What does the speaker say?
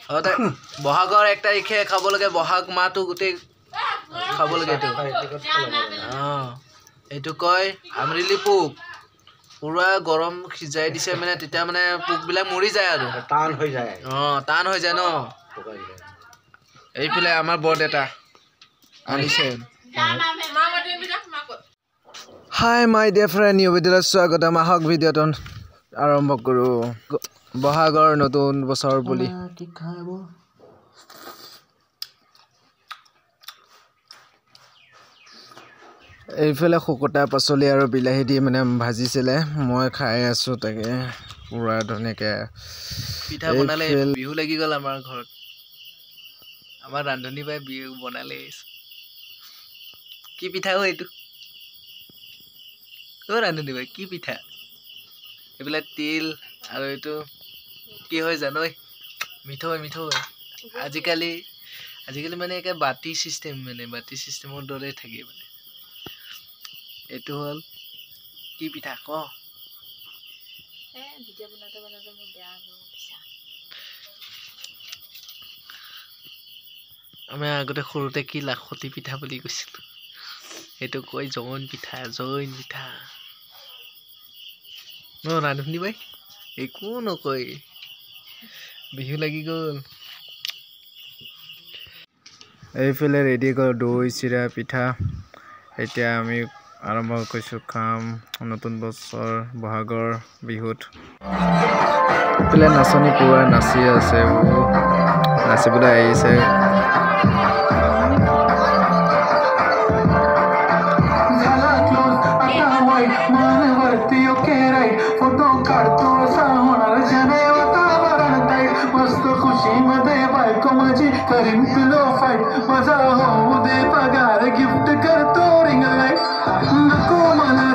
বহাগৰ 1 তাৰিখে খাব লাগে বহাগ মাহটো গোটেই খাব লাগে এইটো কয় আমৰিলি পোক পুৰা গৰম সিজাই দিছে মানে তেতিয়া মানে পোকবিলাক মৰি যায় আৰু টান হৈ যায় টান হৈ যায় ন এইফালে আমাৰ বৰদেতা আনিছে hi my dear friend new ভিডিঅ'লৈ স্বাগতম আহক ভিডিঅ'টো আৰম্ভ কৰোঁ বহাগৰ নতুন বছৰ বুলি এইফালে শুকতা পাচলি আৰু বিলাহী দি মানে ভাজিছিলে মই খাই আছোঁ তাকে পুৰা ধুনীয়াকৈ পিঠা বনালে বিহু লাগি গ'ল আমাৰ ঘৰত আমাৰ ৰান্ধনী বাই বিহু বনালে কি পিঠা হয় এইটো ৰান্ধনী বাই কি পিঠা এইবিলাক তিল আৰু এইটো কি হয় জানই মিঠৈ আজিকালি মানে একে বাতি চিষ্টেমৰ দৰে থাকে মানে এইটো হ'ল কি পিঠা ক আমি আগতে সৰুতে কি লাখতি পিঠা বুলি কৈছিলোঁ সেইটো কয় জৈন পিঠা ন ৰান্ধনী বাই একো নকয় বিহু লাগি গ'ল এইফালে ৰেডি কৰ দৈ চিৰা পিঠা এতিয়া আমি আৰম্ভ কৰিছোঁ খাম নতুন বছৰ বহাগৰ বিহুত এইফালে নাচনী পুৰা নাচি আছে নাচিবলৈ আহিছে करीन पिलो फाइट मजा होऊ दे पगार गिफ्ट करतो रिंग लाईट नको मला